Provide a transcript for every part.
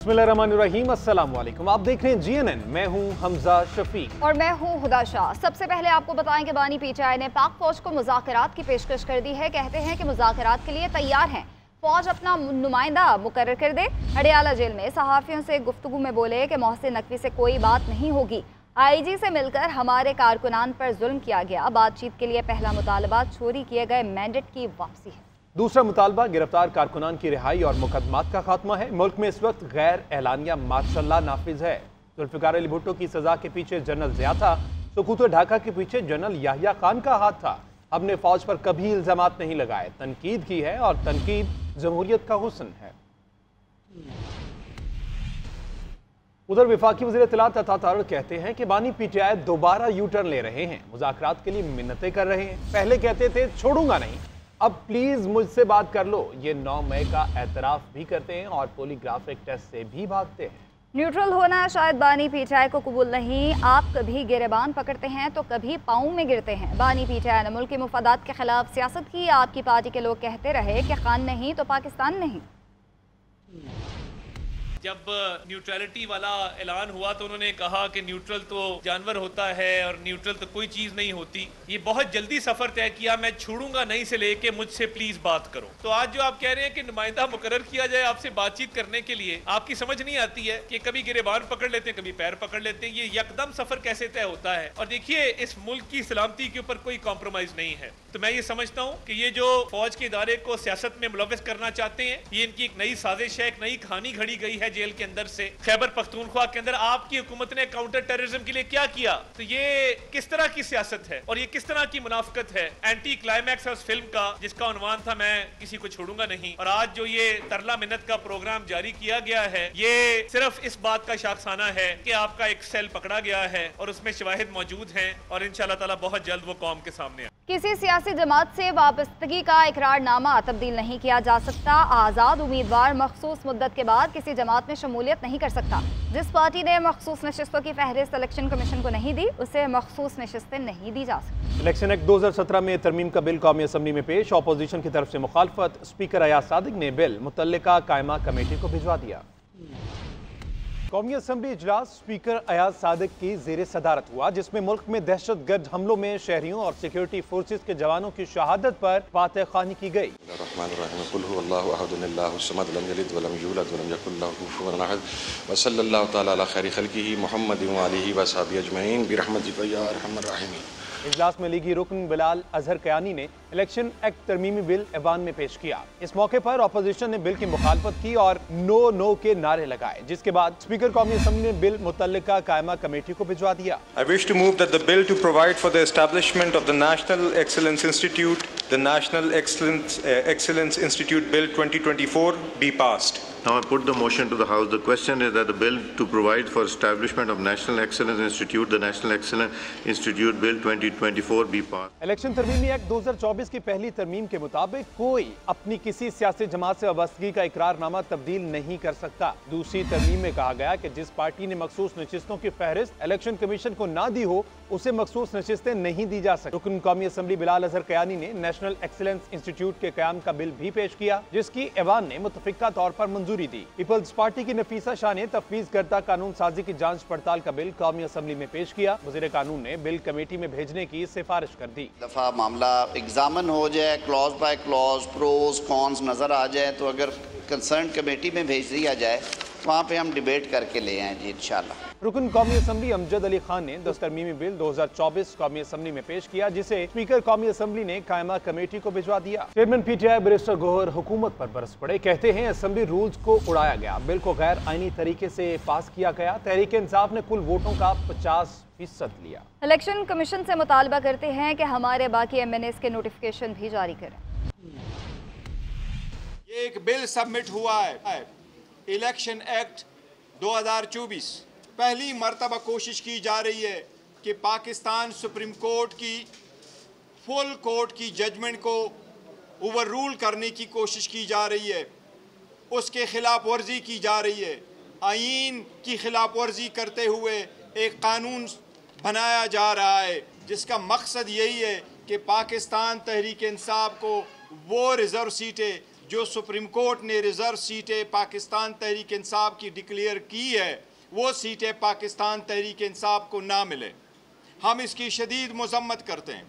बिस्मिल्लाहिर्रहमानिर्रहीम, अस्सलाम वालेकुम। आप देख रहे हैं GNN। मैं हूं हमजा शफीक और मैं हूं हुदा शाह। सबसे पहले आपको बताएं कि बानी PTI ने पाक फौज को मुज़ाकरात की पेशकश कर दी है। कहते हैं कि मुज़ाकरात के लिए तैयार हैं, फौज अपना नुमाइंदा मुकर्रर कर दे। अडियाला जेल में सहाफ़ियों से गुफ्तगू में बोले कि मोहसिन नकवी से कोई बात नहीं होगी, IG से मिलकर हमारे कारकुनान पर जुल्म किया गया। बातचीत के लिए पहला मुतालबा चोरी किए गए मैंडेट की वापसी है। दूसरा मुतालबा गिरफ्तार कारकुनान की रिहाई और मुकदमात का खात्मा है। मुल्क में इस वक्त गैर एलानिया मार्शल लॉ नाफिज है। जुल्फ़िकार अली भुट्टो की सजा के पीछे जनरल ज़िया था, सुकूत ढाका के पीछे जनरल याहिया खान का हाथ था। हमने फौज पर कभी इल्जामात नहीं लगाए, तनकीद की है और तनकीद जमहूरियत का हुस्न है। उधर वफाकी वज़ीर इत्तलात अता तारड़ कहते हैं कि बानी PTI दोबारा यू टर्न ले रहे हैं, मुज़ाकरात के लिए मिन्नतें कर रहे हैं। पहले कहते थे छोड़ूंगा नहीं, अब प्लीज मुझसे बात कर लो। ये 9 मई का एतराफ भी करते हैं और पॉलीग्राफिक टेस्ट से भी भागते हैं। न्यूट्रल होना शायद बानी PTI को कबूल नहीं। आप कभी गिरेबान पकड़ते हैं तो कभी पाँव में गिरते हैं। बानी PTI ने मुल्क के मुफादात के खिलाफ सियासत की। आपकी पार्टी के लोग कहते रहे कि खान नहीं तो पाकिस्तान नहीं। जब न्यूट्रलिटी वाला ऐलान हुआ तो उन्होंने कहा कि न्यूट्रल तो जानवर होता है और न्यूट्रल तो कोई चीज़ नहीं होती। ये बहुत जल्दी सफ़र तय किया, मैं छोड़ूंगा नहीं से लेके मुझसे प्लीज़ बात करो। तो आज जो आप कह रहे हैं कि नुमाइंदा मुकर्रर किया जाए आपसे बातचीत करने के लिए, आपकी समझ नहीं आती है कि कभी गिरेबान पकड़ लेते हैं, कभी पैर पकड़ लेते हैं। ये यकदम सफ़र कैसे तय होता है? और देखिए, इस मुल्क की सलामती के ऊपर कोई कॉम्प्रोमाइज़ नहीं है। तो मैं ये समझता हूँ कि ये जो फौज के इदारे को सियासत में मुलव्वस करना चाहते हैं, ये इनकी एक नई साजिश है, एक नई कहानी घड़ी गई है जेल के अंदर से। खैबर पख्तूनख्वा के अंदर आपकी हुकूमत ने काउंटर टेररिज्म के लिए क्या किया? तो ये किस तरह की सियासत है और ये किस तरह की मुनाफिकत है? एंटी क्लाइमैक्स है उस फिल्म का जिसका उन्वान था मैं किसी को छोड़ूंगा नहीं। और आज जो ये तरला मिन्नत का प्रोग्राम जारी किया गया है, ये सिर्फ इस बात का शाखसाना है कि आपका एक सेल पकड़ा गया है और उसमें शवाहिद मौजूद हैं और इंशाअल्लाह ताला बहुत जल्द वो कौम के सामने है। किसी सियासी जमात से वाबस्तगी का इकरारनामा तब्दील नहीं किया जा सकता। आज़ाद उम्मीदवार मखसूस मुद्दत के बाद किसी जमात में शमूलियत नहीं कर सकता। जिस पार्टी ने मखसूस नशिस्तों की फहरिस्त इलेक्शन कमीशन को नहीं दी, उसे मखसूस नशिस्तें नहीं दी जा सकती। इलेक्शन एक्ट 2017 में तरमीम का बिल कौमी असम्बली में पेश। अपोजिशन की तरफ से मुखालफत। स्पीकर अयाज सादिक ने बिल मुतल्लिका कायमा कमेटी को भिजवा दिया। कौमी असम्बली इजलास स्पीकर अयाज सादिक की ज़ेर सदारत हुआ, जिसमें मुल्क में दहशतगर्द हमलों में शहरियों और सिक्योरिटी फोर्सेस के जवानों की शहादत पर फातह ख़्वानी की गई। इजलास में लीगी रुकन बिलाल अजहर कयानी ने इलेक्शन एक्ट तरमीमी बिल ऐवान में पेश किया। इस मौके पर अपोजिशन ने बिल की मुखालफत की और नो के नारे लगाए, जिसके बाद स्पीकर कौमी असम्बली ने बिल मुतल्लिका कायमा कमेटी को भिजवा दिया। I wish to move that the bill to provide for the establishment of the National Excellence Institute, the National Excellence Institute Bill 2024 be passed. Now I put the motion to the House. The question is that the bill to provide for establishment of National Excellence Institute, the National Excellence Institute Bill 2024 be passed. Election तरमीमी act 2024 की पहली तरमीम के मुताबिक कोई अपनी किसी सियासी जमात से वाबस्तगी का इकरारनामा तब्दील नहीं कर सकता। दूसरी तरमीम में कहा गया कि जिस पार्टी ने मखसूस नशिस्तों की फहरिस्त इलेक्शन कमीशन को ना दी हो, उसे मखसूस नशिस्तें नहीं दी जा सकती। रुकन कौमी असम्बली बिलाल अजहर कयानी ने नेशनल एक्सीलेंस इंस्टीट्यूट के क़याम का बिल भी पेश किया, जिसकी ऐवान ने मुतफ़िका तौर पर मंजूरी दी। पीपल्स पार्टी की नफीसा शाह ने तफवीज़ करदा कानून साजी की जांच पड़ताल का बिल कौमी असम्बली में पेश किया। वज़ीर कानून ने बिल कमेटी में भेजने की सिफारिश कर दी। दफ़ा मामला एग्जामिन हो जाए, clause by clause pros cons नज़र आ जाए, तो अगर कंसर्न कमेटी में भेज दिया जाए, वहाँ पे हम डिबेट करके ले आएँ जी इंशाल्लाह। रुकन कौमी असम्बली अमजद अली खान ने 10 तरमीमी बिल 2024 कौमी असम्बली में पेश किया, जिसे स्पीकर कौमी असम्बली ने कायमा कमेटी को भिजवा दिया। चेयरमैन PTI बैरिस्टर गौहर हुकूमत पर बरस पड़े। कहते हैं असम्बली रूल्स को उड़ाया गया, बिल को गैर आईनी तरीके से पास किया गया। तहरीक इंसाफ ने कुल वोटों का 50% लिया। इलेक्शन कमीशन से मुतालबा करते हैं कि हमारे बाकी MNAs के नोटिफिकेशन भी जारी करें। ये एक बिल सबमिट हुआ है, इलेक्शन एक्ट 2024। पहली मर्तबा कोशिश की जा रही है कि पाकिस्तान सुप्रीम कोर्ट की फुल कोर्ट की जजमेंट को ओवर रूल करने की कोशिश की जा रही है, उसके खिलाफ वर्जी की जा रही है। आईन की खिलाफ वर्जी करते हुए एक कानून बनाया जा रहा है, जिसका मकसद यही है कि पाकिस्तान तहरीक इंसाफ को वो रिज़र्व सीटें जो सुप्रीम कोर्ट ने रिजर्व सीटें पाकिस्तान तहरीक इंसाफ की डिक्लेयर की है वो सीटें पाकिस्तान तहरीक इंसाफ को ना मिले। हम इसकी शदीद मजम्मत करते हैं।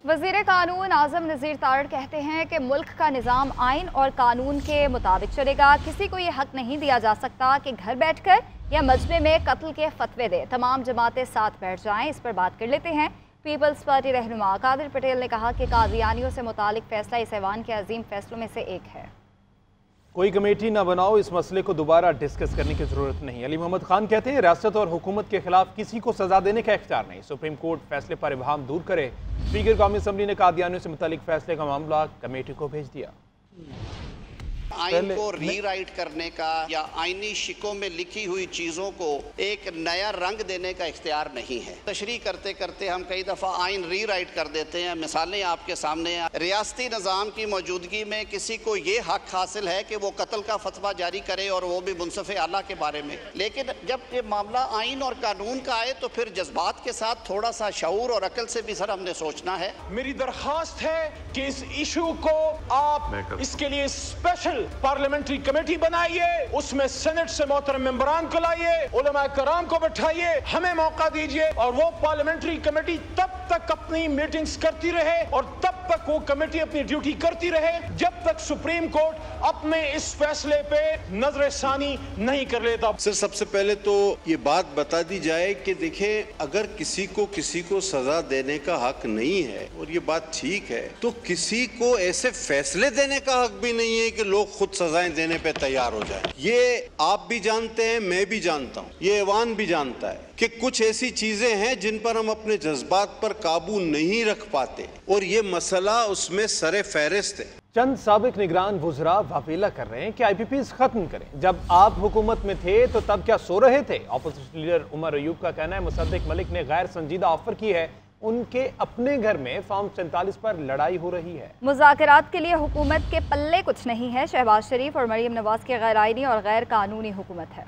वज़ीर कानून आज़म नज़ीर तारड़ कहते हैं कि मुल्क का निज़ाम आइन और कानून के मुताबिक चलेगा। किसी को ये हक नहीं दिया जा सकता कि घर बैठकर या मजमे में कत्ल के फतवे दे। तमाम जमातें साथ बैठ जाएं। इस पर बात कर लेते हैं। पीपल्स पार्टी रहनुमा कादिर पटेल ने कहा कि कादियानियों से मुतालिक फैसला इस ऐवान के अजीम फैसलों में से एक है। कोई कमेटी ना बनाओ, इस मसले को दोबारा डिस्कस करने की जरूरत नहीं। अली मोहम्मद खान कहते हैं रियासत और हुकूमत के खिलाफ किसी को सजा देने का इख्तियार नहीं। सुप्रीम कोर्ट फैसले पर इबहम दूर करे। स्पीकर कौमी असम्बली ने कादियानियों से मुतालिक फैसले का मामला कमेटी को भेज दिया। आइन को रीराइट करने का या आइनी शिकों में लिखी हुई चीज़ों को एक नया रंग देने का इख्तियार नहीं है। तशरीह करते करते हम कई दफ़ा आइन रीराइट कर देते हैं। मिसालें आपके सामने हैं। रियासती निज़ाम की मौजूदगी में किसी को ये हक हासिल है कि वो कत्ल का फतवा जारी करे और वो भी मुनसिफ आला के बारे में। लेकिन जब ये मामला आइन और कानून का आए तो फिर जज्बात के साथ थोड़ा सा शऊर और अकल से भी सर हमने सोचना है। मेरी दरख्वास्त है कि इस इशू को आप इसके लिए स्पेशल पार्लियामेंट्री कमेटी बनाइए, उसमें सेनेट से मोहतरम मेंबरान को लाइए, उलमा कराम को बैठाइए, हमें मौका दीजिए और वो पार्लियामेंट्री कमेटी तब तक अपनी मीटिंग्स करती रहे और तब तक वो कमेटी अपनी ड्यूटी करती रहे जब तक सुप्रीम कोर्ट अपने इस फैसले पे नजरसानी नहीं कर लेता। सर सबसे पहले तो ये बात बता दी जाए कि देखिए अगर किसी को सजा देने का हक नहीं है और ये बात ठीक है तो किसी को ऐसे फैसले देने का हक भी नहीं है कि लोग खुद सजाएं देने पे तैयार हो जाए। ये आप भी जानते हैं, मैं भी जानता हूँ, ये ऐवान भी जानता है कि कुछ ऐसी चीजें हैं जिन पर हम अपने जज्बात पर काबू नहीं रख पाते और ये मसला उसमें सरे फहरिस्त है। चंद साबिक निगरान वुज़रा वावेला कर रहे हैं कि IPPs खत्म करें। जब आप हुकूमत में थे तो तब क्या सो रहे थे? अपोजिशन लीडर उमर अयूब का कहना है मुसद्दिक मलिक ने गैर संजीदा ऑफर की है। उनके अपने घर में फॉर्म 47 पर लड़ाई हो रही है। मुज़ाकरात के लिए हुकूमत के पल्ले कुछ नहीं है। शहबाज शरीफ और मरियम नवाज की गैर आईनी और गैर कानूनी हुकूमत है।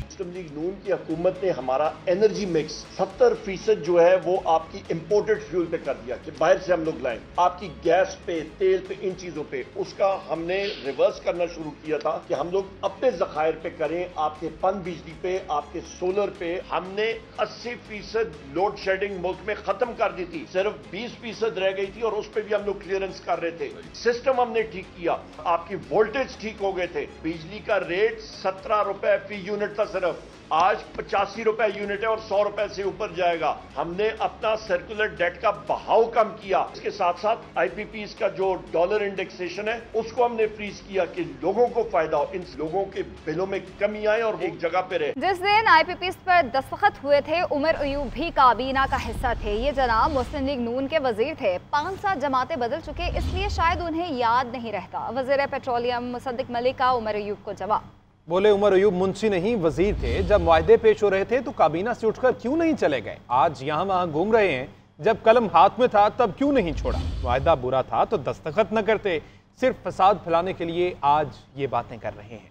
मुस्लिम लीग नून की हुकूमत ने हमारा एनर्जी मिक्स 70% जो है वो आपकी इंपोर्टेड फ्यूल पे कर दिया कि बाहर से हम लोग लाएं। आपकी गैस पे, तेल पे, इन चीजों पे उसका हमने रिवर्स करना शुरू किया था कि हम लोग अपने जखायर पे करें। आपके पन बिजली पे, आपके सोलर पे हमने 80% लोड शेडिंग मुल्क में खत्म कर दी थी। सिर्फ 20% रह गई थी और उस पर भी हम लोग क्लियरेंस कर रहे थे। सिस्टम हमने ठीक किया, आपकी वोल्टेज ठीक हो गए थे। बिजली का रेट 17 रुपए फी यूनिट था, सिर्फ आज 85 रुपए यूनिट है और 100 रुपए से ऊपर जाएगा। हमने अपना सर्कुलर डेट का बहाव कम किया। इसके साथ साथ IPPs का जो डॉलर इंडेक्सेशन है उसको हमने फ्रीज किया कि लोगों को फायदा हो, इन लोगों के बिलों में कमी आए और एक जगह पे रहे। जिस दिन IPPs पर दस्तखत हुए थे उमर अयूब भी काबीना का हिस्सा थे। ये जनाब मुस्लिम लीग नून के वजीर थे। 5-7 जमातें बदल चुके, इसलिए शायद उन्हें याद नहीं रहता। वजीर पेट्रोलियम मुसद्दिक मलिक का उमर अयूब को जवाब। बोले उमर अयूब मुंशी नहीं वजीर थे। जब मुआहदे पेश हो रहे थे तो काबीना से उठकर क्यों नहीं चले गए? आज यहाँ वहाँ घूम रहे हैं। जब कलम हाथ में था तब क्यों नहीं छोड़ा? मुआहदा बुरा था तो दस्तखत न करते। सिर्फ फसाद फैलाने के लिए आज ये बातें कर रहे हैं।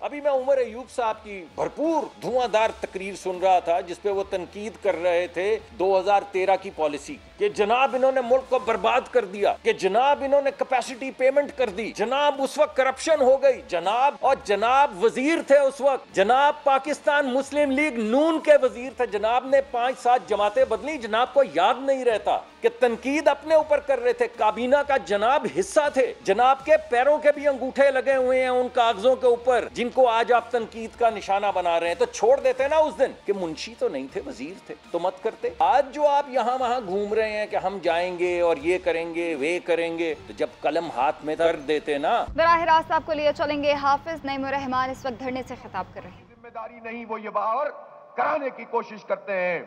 अभी मैं उमर अयूब साहब की भरपूर धुआंधार तकरीर सुन रहा था जिसपे वो तनकीद कर रहे थे 2013 की पॉलिसी कि जनाब इन्होंने मुल्क को बर्बाद कर दिया, कि जनाब इन्होंने कैपेसिटी पेमेंट कर दी, जनाब उस वक्त करप्शन हो गई, जनाब और जनाब वजीर थे उस वक्त, जनाब पाकिस्तान मुस्लिम लीग नून के वजीर थे, जनाब ने 5-7 जमातें बदली, जनाब को याद नहीं रहता कि तनकीद अपने ऊपर कर रहे थे। काबीना का जनाब हिस्सा थे, जनाब के पैरों के भी अंगूठे लगे हुए हैं उन कागजों के ऊपर जिनको आज आप तनकीद का निशाना बना रहे हैं। तो छोड़ देते ना उस दिन कि मुंशी तो नहीं थे, वजीर थे, तो मत करते। आज जो आप यहाँ वहां घूम रहे हैं कि हम जाएंगे और ये करेंगे वे करेंगे, तो जब कलम हाथ में कर देते ना। बराह रास्त आपको लिए चलेंगे। हाफिज नईमुर रहमान इस वक्त धरने से खिताब कर रहे हैं। जिम्मेदारी नहीं वो ये बाहर कराने की कोशिश करते हैं।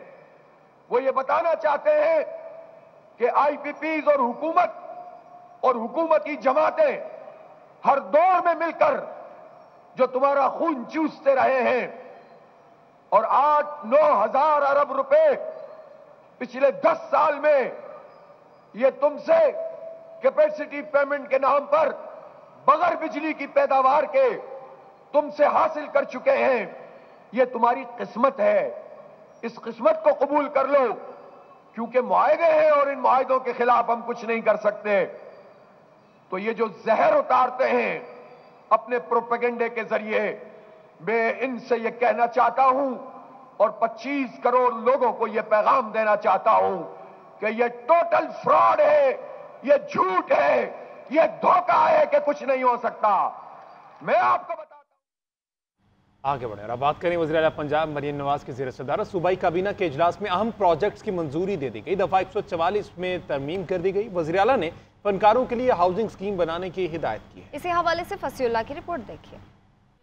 वो ये बताना चाहते हैं कि IPPs और हुकूमत की जमातें हर दौर में मिलकर जो तुम्हारा खून चूसते रहे हैं और 8-9 हजार अरब रुपए पिछले 10 साल में ये तुमसे कैपेसिटी पेमेंट के नाम पर बगैर बिजली की पैदावार के तुमसे हासिल कर चुके हैं। ये तुम्हारी किस्मत है, इस किस्मत को कबूल कर लो, क्योंकि मुआहदे हैं और इन मुआहदों के खिलाफ हम कुछ नहीं कर सकते। تو یہ جو زہر اتارتے ہیں اپنے پروپیگنڈے کے ذریعے، میں ان سے یہ کہنا چاہتا ہوں اور 25 کروڑ لوگوں کو یہ پیغام دینا چاہتا ہوں کہ یہ ٹوٹل فراڈ ہے، یہ جھوٹ ہے، یہ دھوکہ ہے کہ کچھ نہیں ہو سکتا۔ میں آپ کو بتاتا ہوں۔ آگے بڑھیں اور اب بات کریں وزیر اعلیٰ پنجاب مریم نواز کی زیر صدارت صوبائی کابینہ کے اجلاس میں اہم پروجیکٹس کی منظوری دے دی گئی۔ دفعہ 144 میں ترمیم کر دی گئی۔ وزیر اعلیٰ نے فنکاروں کے لیے ہاؤسنگ اسکیم بنانے کی ہدایت کی ہے۔ اسی حوالے سے فصیح اللہ کی رپورٹ دیکھیے۔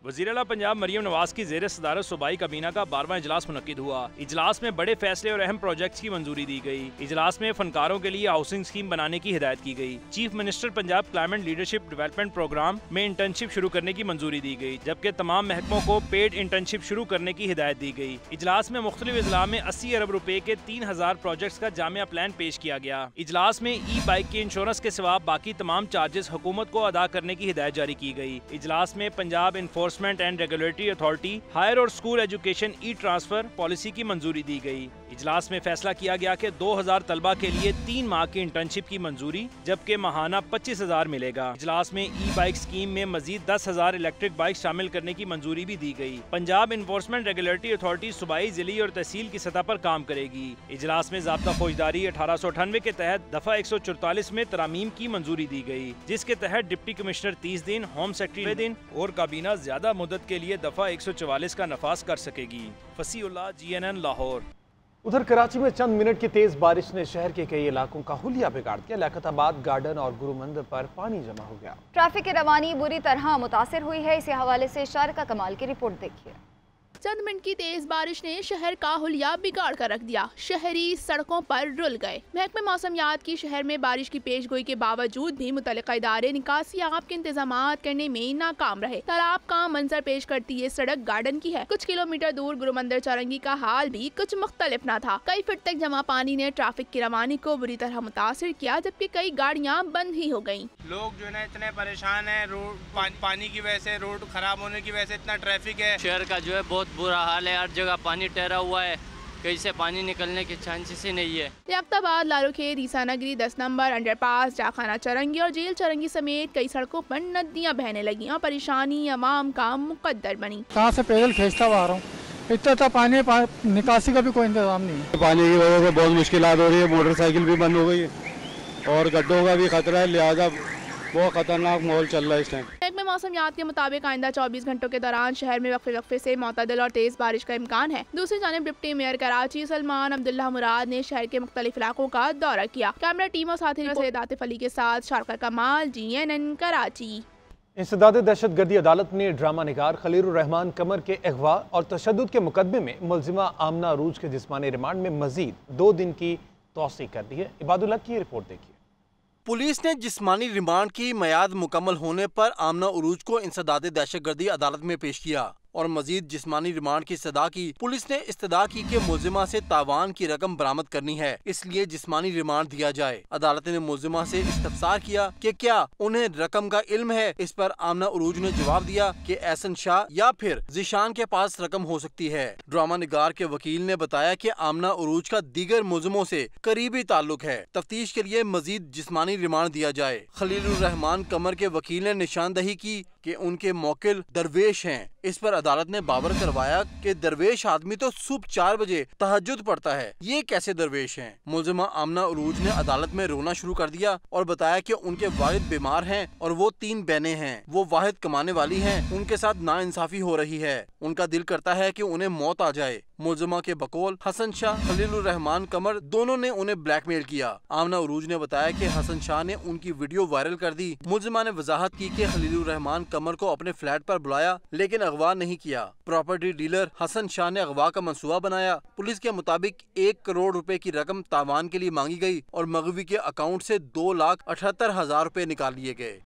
وزیر اعلیٰ پنجاب مریم نواز کی زیر صدارت صوبائی کابینہ کا 12واں اجلاس منعقد ہوا۔ اجلاس میں بڑے فیصلے اور اہم پروجیکٹس کی منظوری دی گئی۔ اجلاس میں فنکاروں کے لیے ہاؤسنگ اسکیم بنانے کی ہدایت کی گئی۔ Chief minister Punjab climate leadership development program میں انٹرنشپ شروع کرنے کی منظوری دی گئی، جبکہ تمام محکموں کو پیڈ انٹرنشپ شروع کرنے کی ہدایت دی گئی۔ اجلاس میں مختلف اضلاع میں 80 ارب روپے کے 3000 پروجیکٹس کا جامع پلان پیش کیا گیا۔ اجلاس میں ای بائک کے انشورنس کے سوا باقی تمام چارجز حکومت کو ادا کرنے کی ہدایت جاری کی گئی۔ اجلاس میں Punjab enforcement and regulatory authority higher اور school education e transfer policy کی منظوری دی گئی۔ اجلاس میں فیصلہ کیا گیا کہ 2000 طلبہ کے لیے 3 ماہ کی انٹرنشپ کی منظوری، جبکہ ماہانہ 25,000 ملے گا۔ اجلاس میں ای بائک اسکیم میں مزید 10,000 الیکٹرک بائک شامل کرنے کی منظوری بھی دی گئی۔ پنجاب انفورسمنٹ ریگولیٹری اتھارٹی صوبائی، ضلعی اور تحصیل کی سطح پر کام کرے گی۔ اجلاس میں ضابطہ فوجداری 1898 کے تحت دفعہ 144 میں ترامیم کی منظوری دی گئی، جس کے تحت ڈپٹی کمشنر 30 دن، ہوم سیکرٹری 9 دن اور کابینہ زیادہ مدت کے لیے دفعہ 144 کا نفاذ کر سکے گی۔ فصیح اللہ، GNN لاہور۔ ادھر کراچی میں چند منٹ کی تیز بارش نے شہر کے کئی علاقوں کا حلیہ بگاڑ دیا۔ لیاقت آباد گارڈن اور گرو مندر پر پانی جمع ہو گیا۔ ٹریفک کی روانی بری طرح متاثر ہوئی ہے۔ اسی حوالے سے شارکہ کمال کی رپورٹ دیکھیے۔ چند منٹ کی تیز بارش نے شہر کا حلیہ بگاڑ کر رکھ دیا۔ شہری سڑکوں پر رل گئے۔ محکمہ موسمیات کی شہر میں بارش کی پیش گوئی کے باوجود بھی متعلقہ ادارے نکاسی آب کے انتظامات کرنے میں ناکام رہے۔ تالاب کا منظر پیش کرتی یہ سڑک گارڈن کی ہے۔ کچھ کلومیٹر دور گرو مندر چورنگی کا حال بھی کچھ مختلف نہ تھا۔ کئی فٹ تک جمع پانی نے ٹریفک کی روانی کو بری طرح متاثر کیا، جبکہ کئی گاڑیاں بند ہی ہو گئیں۔ لوگ جو ہے اتنے پریشان ہیں، روڈ پانی کی وجہ سے، روڈ خراب ہونے کی وجہ سے اتنا ٹریفک ہے۔ شہر کا جو ہے بہت برا حال ہے، ہر جگہ پانی ٹھہرا ہوا ہے، کہیں سے پانی نکلنے کے چانسز ہی نہیں ہے۔ لیاقت آباد، لالو کھیت، عیسیٰ نگری، 10 نمبر انڈر پاس، جاخانہ چورنگی اور جیل چورنگی سمیت کئی سڑکوں پر ندیاں بہنے لگیں اور پریشانی عوام کا مقدر بنی۔ کہاں سے پیدل کھینچتا ہوا آ رہا ہوں، اتنا پانی، نکاسی کا بھی کوئی انتظام نہیں ہے۔ پانی کی وجہ سے بہت مشکلات ہو رہی ہے، موٹر سائیکل بھی بند ہو گئی ہے اور گڈھوں کا بھی خطرہ ہے، لہٰذا بہت خطرناک ماحول چل رہا ہے اس ٹائم۔ محکمہ موسمیات کے مطابق آئندہ 24 گھنٹوں کے دوران شہر میں وقفے وقفے سے معتدل اور تیز بارش کا امکان ہے۔ دوسری جانب ڈپٹی میئر کراچی سلمان عبداللہ مراد نے شہر کے مختلف علاقوں کا دورہ کیا۔ کیمرہ ٹیم اور ساتھی سید عاطف علی کے ساتھ شارکہ کمال، GNN کراچی۔ انسداد دہشت گردی عدالت نے ڈرامہ نگار خلیل الرحمان قمر کے اغوا اور تشدد کے مقدمے میں ملزمہ آمنہ عروج کے جسمانی ریمانڈ میں مزید 2 دن کی توسیع کر دی ہے۔ عباد اللہ کی رپورٹ دیکھیے۔ پولیس نے جسمانی ریمانڈ کی میعاد مکمل ہونے پر آمنہ عروج کو انسداد دہشت گردی عدالت میں پیش کیا اور مزید جسمانی ریمانڈ کی استدعا کی۔ پولیس نے استدعا کی کہ ملزمہ سے تاوان کی رقم برآمد کرنی ہے، اس لیے جسمانی ریمانڈ دیا جائے۔ عدالت نے ملزمہ سے استفسار کیا کہ کیا انہیں رقم کا علم ہے۔ اس پر آمنہ عروج نے جواب دیا کہ احسن شاہ یا پھر ذیشان کے پاس رقم ہو سکتی ہے۔ ڈرامہ نگار کے وکیل نے بتایا کہ آمنہ عروج کا دیگر ملزموں سے قریبی تعلق ہے، تفتیش کے لیے مزید جسمانی ریمانڈ دیا جائے۔ خلیل الرحمان قمر کے وکیل نے نشاندہی کی کہ ان کے موکل درویش ہیں۔ اس پر عدالت نے باور کروایا کہ درویش آدمی تو صبح 4 بجے تہجد پڑھتا ہے، یہ کیسے درویش ہیں؟ ملزمہ آمنہ عروج نے عدالت میں رونا شروع کر دیا اور بتایا کہ ان کے والد بیمار ہیں اور وہ 3 بہنیں ہیں، وہ واحد کمانے والی ہیں، ان کے ساتھ ناانصافی ہو رہی ہے، ان کا دل کرتا ہے کہ انہیں موت آ جائے۔ ملزمہ کے بقول حسن شاہ، خلیل الرحمان قمر دونوں نے انہیں بلیک میل کیا۔ آمنہ عروج نے بتایا کہ حسن شاہ نے ان کی ویڈیو وائرل کر دی۔ ملزمہ نے وضاحت کی کہ خلیل الرحمان قمر کو اپنے فلیٹ پر بلایا لیکن اغوا نہیں کیا۔ پراپرٹی ڈیلر حسن شاہ نے اغوا کا منصوبہ بنایا۔ پولیس کے مطابق 1 کروڑ روپے کی رقم تاوان کے لیے مانگی گئی اور مغوی کے اکاؤنٹ سے 2,78,000 روپے نکال لیے گئے۔